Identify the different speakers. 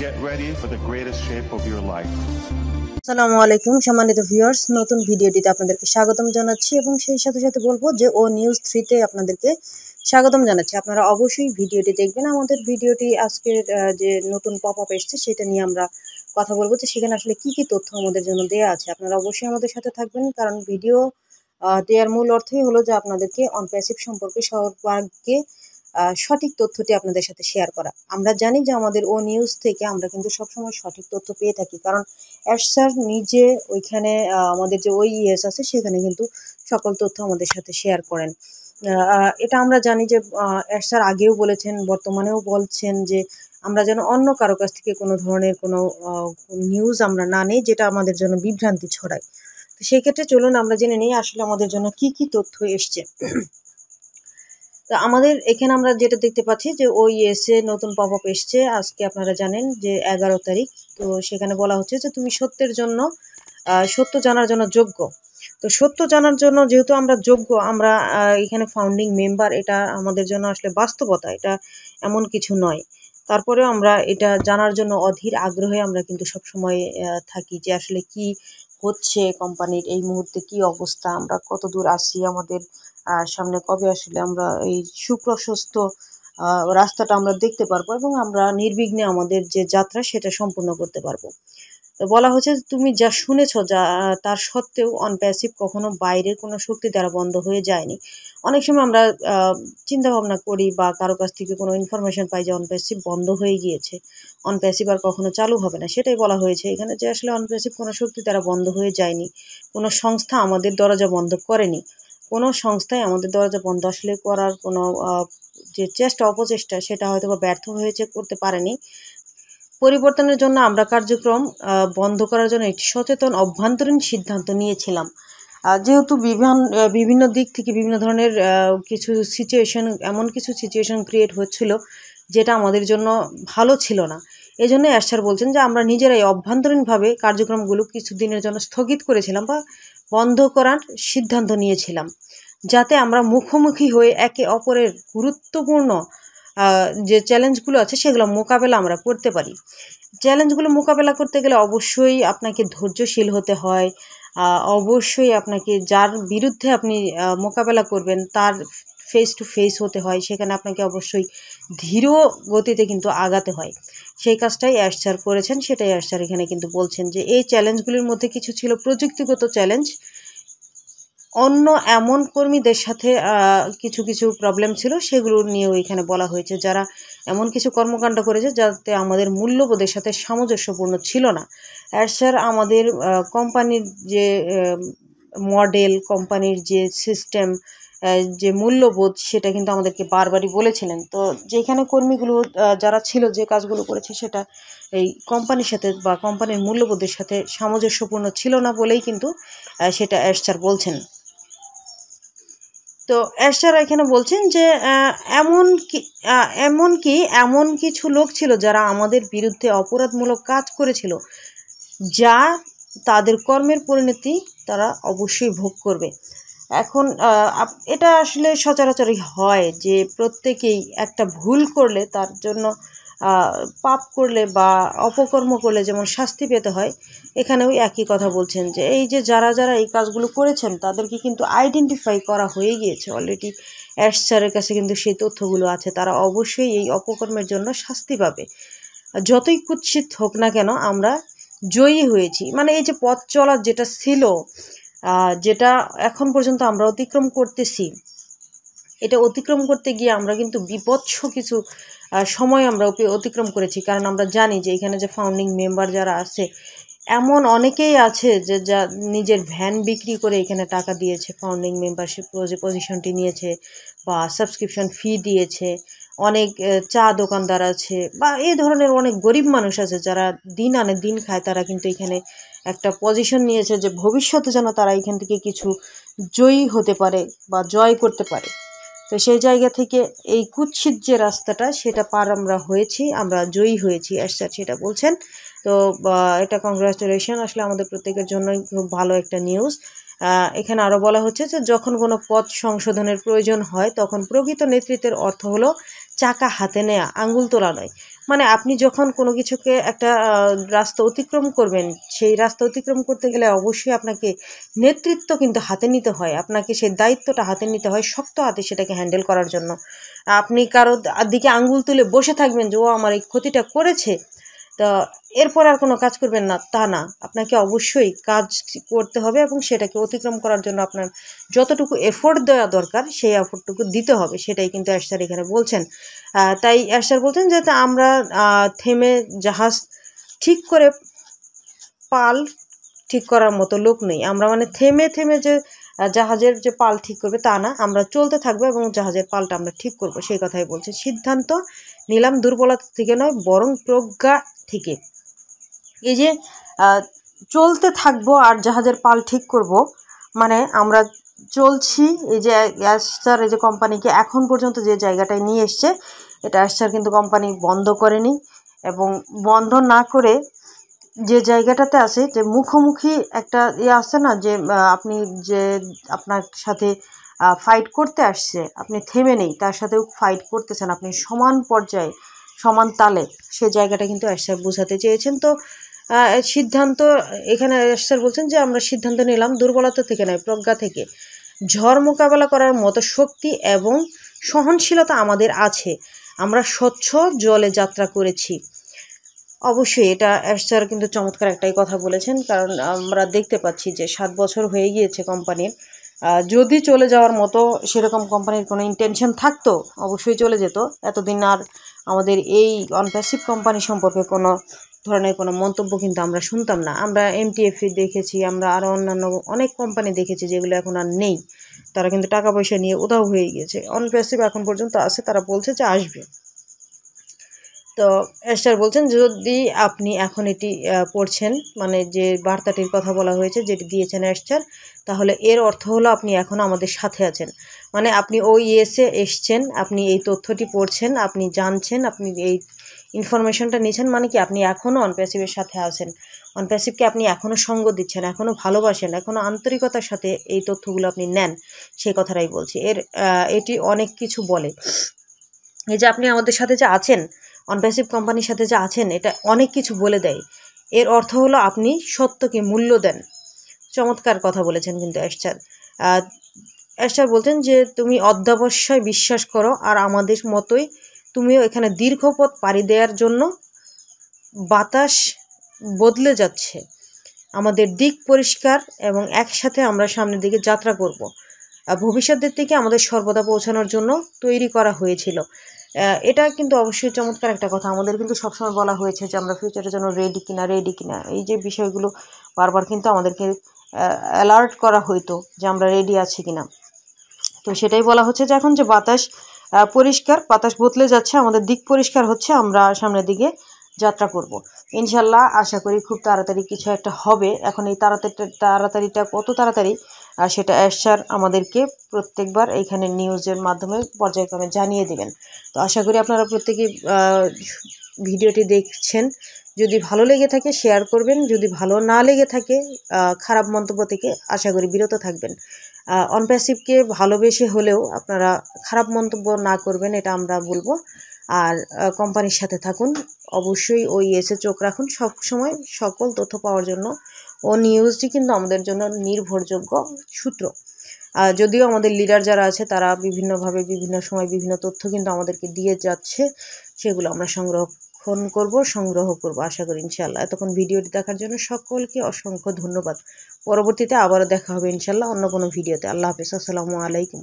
Speaker 1: Get ready for the greatest shape of your life.
Speaker 2: আসসালামু আলাইকুম সম্মানিত ভিউয়ার্স, নতুন ভিডিওটিতে আপনাদেরকে স্বাগতম জানাচ্ছি এবং সেই সাথে সাথে বলবো যে ও নিউজ 3 তে আপনাদেরকে স্বাগতম জানাচ্ছি। আপনারা অবশ্যই ভিডিওটি দেখবেন। আমাদের ভিডিওটি আজকের যে নতুন পপআপ এসেছে সেটা নিয়ে আমরা কথা বলবো যে সেখানে আসলে কি কি তথ্য আমাদের জন্য দেয়া আছে। আপনারা অবশ্যই আমাদের সাথে থাকবেন, কারণ ভিডিও দেওয়ার মূল অর্থই হলো যে আপনাদেরকে অন প্যাসিভ সম্পর্কে সর্বাগ্রে সঠিক তথ্যটি আপনাদের সাথে শেয়ার করা। আমরা জানি যে আমাদের ও নিউজ থেকে আমরা কিন্তু সবসময় সঠিক তথ্য পেয়ে থাকি, কারণ অ্যাশ স্যার নিজে ওইখানে আমাদের যে OES আছে সেখানে কিন্তু সকল তথ্য আমাদের সাথে শেয়ার করেন। এটা আমরা জানি যে অ্যাশ স্যার আগেও বলেছেন, বর্তমানেও বলছেন যে আমরা যেন অন্য কারো কাছ থেকে কোনো ধরনের কোনো নিউজ আমরা না নেই যেটা আমাদের জন্য বিভ্রান্তি ছড়ায়। তো সেই ক্ষেত্রে চলুন আমরা জেনে নিই আসলে আমাদের জন্য কি কি তথ্য এসছে। তো আমাদের এখানে আমরা যেটা দেখতে পাচ্ছি যে OES এ নতুন পপআপ এসছে আজকে, আপনারা জানেন যে 11 তারিখ। তো সেখানে বলা হচ্ছে যে তুমি সত্যের জন্য সত্য জানার জন্য যোগ্য। তো সত্য জানার জন্য যেহেতু আমরা যোগ্য, আমরা এখানে ফাউন্ডিং মেম্বার, এটা আমাদের জন্য আসলে বাস্তবতা, এটা এমন কিছু নয়। তারপরেও আমরা এটা জানার জন্য অধীর আগ্রহে আমরা কিন্তু সবসময় থাকি যে আসলে কি হচ্ছে কোম্পানির এই মুহূর্তে, কি অবস্থা, আমরা কত দূর আছি, আমাদের সামনে কবে আসলে আমরা এই সুপ্রশস্ত রাস্তাটা আমরা দেখতে পারবো এবং আমরা নির্বিঘ্নে আমাদের যে যাত্রা সেটা সম্পূর্ণ করতে পারবো। তো বলা হচ্ছে তুমি যা শুনেছ যা তার সত্ত্বেও অনপ্যাসিভ কখনো বাইরের কোনো শক্তি দ্বারা বন্ধ হয়ে যায়নি। অনেক সময় আমরা চিন্তা ভাবনা করি বা কারো কাছ থেকে কোনো ইনফরমেশন পাই যে অনপ্যাসিভ বন্ধ হয়ে গিয়েছে, অনপ্যাসিভ আর কখনো চালু হবে না। সেটাই বলা হয়েছে এখানে যে আসলে অনপ্যাসিভ কোনো শক্তি দ্বারা বন্ধ হয়ে যায়নি, কোনো সংস্থা আমাদের দরজা বন্ধ করেনি, কোনো সংস্থায় আমাদের দরজা বন্ধ আসলে করার কোনো যে চেষ্টা অপচেষ্টা সেটা হয়তো বা ব্যর্থ হয়েছে, করতে পারেনি। পরিবর্তনের জন্য আমরা কার্যক্রম বন্ধ করার জন্য একটি সচেতন অভ্যন্তরীণ সিদ্ধান্ত নিয়েছিলাম। যেহেতু বিভিন্ন দিক থেকে বিভিন্ন ধরনের কিছু সিচুয়েশন, এমন কিছু সিচুয়েশন ক্রিয়েট হচ্ছিল যেটা আমাদের জন্য ভালো ছিল না। এই জন্য অ্যাশ স্যার বলছেন যে আমরা নিজেরাই অভ্যন্তরীণভাবে কার্যক্রমগুলো কিছু দিনের জন্য স্থগিত করেছিলাম বা বন্ধ করার সিদ্ধান্ত নিয়েছিলাম, যাতে আমরা মুখোমুখি হয়ে একে অপরের গুরুত্বপূর্ণ যে চ্যালেঞ্জগুলো আছে সেগুলো মোকাবেলা আমরা করতে পারি। চ্যালেঞ্জগুলো মোকাবেলা করতে গেলে অবশ্যই আপনাকে ধৈর্যশীল হতে হয়, অবশ্যই আপনাকে যার বিরুদ্ধে আপনি মোকাবেলা করবেন তার ফেস টু ফেস হতে হয়, সেখানে আপনাকে অবশ্যই ধীর গতিতে কিন্তু আগাতে হয়। সেই কাজটাই অ্যাশ স্যার করেছেন, সেটাই অ্যাশ স্যার এখানে কিন্তু বলছেন যে এই চ্যালেঞ্জগুলির মধ্যে কিছু ছিল প্রযুক্তিগত চ্যালেঞ্জ, অন্য এমন কর্মীদের সাথে কিছু কিছু প্রবলেম ছিল সেগুলো নিয়েও এখানে বলা হয়েছে, যারা এমন কিছু কর্মকাণ্ড করেছে যাতে আমাদের মূল্যবোধের সাথে সামঞ্জস্যপূর্ণ ছিল না। আর স্যার আমাদের কোম্পানির যে মডেল, কোম্পানির যে সিস্টেম, যে মূল্যবোধ সেটা কিন্তু আমাদেরকে বারবারই বলেছিলেন। তো যেখানে কর্মীগুলো যারা ছিল যে কাজগুলো করেছে সেটা এই কোম্পানির সাথে বা কোম্পানির মূল্যবোধের সাথে সামঞ্জস্যপূর্ণ ছিল না বলেই কিন্তু সেটা অ্যাশ স্যার বলছেন। তো অ্যাশ স্যার এখানে বলছেন যে এমন কিছু লোক ছিল যারা আমাদের বিরুদ্ধে অপরাধমূলক কাজ করেছিল, যা তাদের কর্মের পরিণতি তারা অবশ্যই ভোগ করবে। এখন এটা আসলে সচরাচরই হয় যে প্রত্যেকেই একটা ভুল করলে তার জন্য পাপ করলে বা অপকর্ম করলে যেমন শাস্তি পেতে হয়, এখানেও একই কথা বলছেন যে এই যে যারা যারা এই কাজগুলো করেছেন তাদেরকে কিন্তু আইডেন্টিফাই করা হয়ে গিয়েছে অলরেডি। অ্যাশ স্যারের কাছে কিন্তু সেই তথ্যগুলো আছে, তারা অবশ্যই এই অপকর্মের জন্য শাস্তি পাবে। যতই কুৎসিত হোক না কেন আমরা জয়ী হয়েছি, মানে এই যে পথ চলার যেটা ছিল, যেটা এখন পর্যন্ত আমরা অতিক্রম করতেছি, এটা অতিক্রম করতে গিয়ে আমরা কিন্তু বিভৎস কিছু সময় আমরা অতিক্রম করেছি। কারণ আমরা জানি যে এখানে যে ফাউন্ডিং মেম্বার যারা আছে, এমন অনেকেই আছে যে যা নিজের ভ্যান বিক্রি করে এখানে টাকা দিয়েছে, ফাউন্ডিং মেম্বারশিপ পজিশনটি নিয়েছে বা সাবস্ক্রিপশন ফি দিয়েছে। অনেক চা দোকানদার আছে বা এই ধরনের অনেক গরিব মানুষ আছে যারা দিন আনে দিন খায়, তারা কিন্তু এখানে একটা পজিশন নিয়েছে যে ভবিষ্যতে যেন তারা এখান থেকে কিছু জয়ী হতে পারে বা জয় করতে পারে। তো সেই জায়গা থেকে এই কুৎসিত যে রাস্তাটা সেটা পার আমরা হয়েছি, আমরা জয়ী হয়েছি, অ্যাশ স্যার সেটা বলছেন। তো এটা কংগ্রাচুলেশন, আসলে আমাদের প্রত্যেকের জন্যই খুব ভালো একটা নিউজ। এখানে আরও বলা হচ্ছে যে যখন কোনো পথ সংশোধনের প্রয়োজন হয় তখন প্রকৃত নেতৃত্বের অর্থ হলো চাকা হাতে নেয়া, আঙ্গুল তোলা নয়। মানে আপনি যখন কোনো কিছুকে একটা রাস্তা অতিক্রম করবেন, সেই রাস্তা অতিক্রম করতে গেলে অবশ্যই আপনাকে নেতৃত্ব কিন্তু হাতে নিতে হয়, আপনাকে সেই দায়িত্বটা হাতে নিতে হয় শক্ত হাতে সেটাকে হ্যান্ডেল করার জন্য। আপনি কারো দিকে আঙ্গুল তুলে বসে থাকবেন যে ও আমার এই ক্ষতিটা করেছে, তো এরপর আর কোনো কাজ করবেন না, তা না। আপনাকে অবশ্যই কাজ করতে হবে এবং সেটাকে অতিক্রম করার জন্য আপনার যতটুকু এফোর্ট দেওয়া দরকার সেই এফোর্টটুকু দিতে হবে, সেটাই কিন্তু এরশাদ এখানে বলছেন। তাই এরশাদ বলছেন যে আমরা থেমে জাহাজ ঠিক করে পাল ঠিক করার মতো লোক নেই। আমরা মানে থেমে থেমে যে জাহাজের যে পাল ঠিক করবে তা না, আমরা চলতে থাকবো এবং জাহাজের পালটা আমরা ঠিক করব, সেই কথাই বলছে। সিদ্ধান্ত নিলাম দুর্বলতা থেকে নয় বরং প্রজ্ঞা থেকে। এই যে চলতে থাকবো আর জাহাজের পাল ঠিক করব, মানে আমরা চলছি। এই যে এরশাদ এই যে কোম্পানিকে এখন পর্যন্ত যে জায়গাটায় নিয়ে এসছে, এটা এরশাদ কিন্তু কোম্পানি বন্ধ করেনি, এবং বন্ধ না করে যে জায়গাটাতে আছে, যে মুখোমুখি একটা আছে না, যে আপনি যে আপনার সাথে ফাইট করতে আসছে, আপনি থেমে নেই, তার সাথেও ফাইট করতেছেন, আপনি সমান পর্যায়ে সমান তালে, সে জায়গাটা কিন্তু এরশাদ বোঝাতে চেয়েছেন। তো সিদ্ধান্ত এখানে এরশাদ বলছেন যে আমরা সিদ্ধান্ত নিলাম দুর্বলতা থেকে নয় প্রজ্ঞা থেকে। ঝড় মোকাবেলা করার মতো শক্তি এবং সহনশীলতা আমাদের আছে, আমরা স্বচ্ছ জলে যাত্রা করেছি। অবশ্যই এটা এরশাদ কিন্তু চমৎকার একটাই কথা বলেছেন, কারণ আমরা দেখতে পাচ্ছি যে 7 বছর হয়ে গিয়েছে কোম্পানির। যদি চলে যাওয়ার মতো সেরকম কোম্পানির কোনো ইন্টেনশন থাকতো অবশ্যই চলে যেত। এতদিন আর আমাদের এই অনপ্যাসিভ কোম্পানি সম্পর্কে কোনো ধরনের কোনো মন্তব্য কিন্তু আমরা শুনতাম না। আমরা এমটিএফ দেখেছি, আমরা আরও অন্যান্য অনেক কোম্পানি দেখেছি যেগুলো এখন আর নেই, তারা কিন্তু টাকা পয়সা নিয়ে উধাও হয়ে গিয়েছে। অনপ্যাসিভ এখন পর্যন্ত আছে, তারা বলছে যে আসবে। তো এরশাদ বলছেন যদি আপনি এখন এটি পড়ছেন, মানে যে বার্তাটির কথা বলা হয়েছে যেটি দিয়েছেন এরশাদ, তাহলে এর অর্থ হলো আপনি এখন আমাদের সাথে আছেন। মানে আপনি ওইএসে এসছেন, আপনি এই তথ্যটি পড়ছেন, আপনি জানছেন, আপনি এই ইনফরমেশনটা নিয়েছেন, মানে কি আপনি এখনও অনপ্যাসিভের সাথে আছেন, অনপ্যাসিভকে আপনি এখনও সঙ্গ দিচ্ছেন, এখনও ভালোবাসেন, এখনও আন্তরিকতার সাথে এই তথ্যগুলো আপনি নেন, সেই কথাটাই বলছি। এটি অনেক কিছু বলে। এই যে আপনি আমাদের সাথে যে আছেন, অনপ্যাসিভ কোম্পানির সাথে যে আছেন, এটা অনেক কিছু বলে দেয়। এর অর্থ হলো আপনি সত্যকে মূল্য দেন। চমৎকার কথা বলেছেন কিন্তু এরশাদ বলছেন যে তুমি অধ্যবসায় বিশ্বাস করো, আর আমাদের মতোই তুমিও এখানে দীর্ঘ পথ পাড়ি দেওয়ার জন্য বাতাস বদলে যাচ্ছে, আমাদের দিক পরিষ্কার এবং একসাথে আমরা সামনের দিকে যাত্রা করব। ভবিষ্যতের দিকে আমাদের সর্বদা পৌঁছানোর জন্য তৈরি করা হয়েছিল। এটা কিন্তু অবশ্যই চমৎকার একটা কথা। আমাদের কিন্তু সবসময় বলা হয়েছে যে আমরা ফিউচারের জন্য রেডি কিনা, এই যে বিষয়গুলো বারবার কিন্তু আমাদেরকে অ্যালার্ট করা হইতো যে আমরা রেডি আছি কিনা। তো সেটাই বলা হচ্ছে যে এখন যে বাতাস পরিষ্কার, বাতাস বদলে যাচ্ছে, আমাদের দিক পরিষ্কার হচ্ছে, আমরা সামনের দিকে যাত্রা করব ইনশাল্লাহ। আশা করি খুব তাড়াতাড়ি কিছু একটা হবে। এখন এই তাড়াতাড়িটা কত তাড়াতাড়ি সেটা এরশাদ আমাদেরকে প্রত্যেকবার এইখানে নিউজের মাধ্যমে পর্যায়ক্রমে জানিয়ে দেবেন। তো আশা করি আপনারা প্রত্যেকেই ভিডিওটি দেখছেন। যদি ভালো লেগে থাকে শেয়ার করবেন, যদি ভালো না লেগে থাকে খারাপ মন্তব্য থেকে আশা করি বিরত থাকবেন। অনপ্যাসিভকে ভালোবেসে হলেও আপনারা খারাপ মন্তব্য না করবেন, এটা আমরা বলবো। আর কোম্পানির সাথে থাকুন, অবশ্যই ওইএসে চোখ রাখুন সব সময় সকল তথ্য পাওয়ার জন্য। ও নিউজটি কিন্তু আমাদের জন্য নির্ভরযোগ্য সূত্র। যদিও আমাদের লিডার যারা আছে তারা বিভিন্নভাবে বিভিন্ন সময় বিভিন্ন তথ্য কিন্তু আমাদেরকে দিয়ে যাচ্ছে, সেগুলো আমরা সংগ্রহ করব আশা করি ইনশাল্লাহ। এতক্ষণ ভিডিওটি দেখার জন্য সকলকে অসংখ্য ধন্যবাদ। পরবর্তীতে আবারও দেখা হবে ইনশাল্লাহ অন্য কোনো ভিডিওতে। আল্লাহ হাফেজ, আসসালামু আলাইকুম।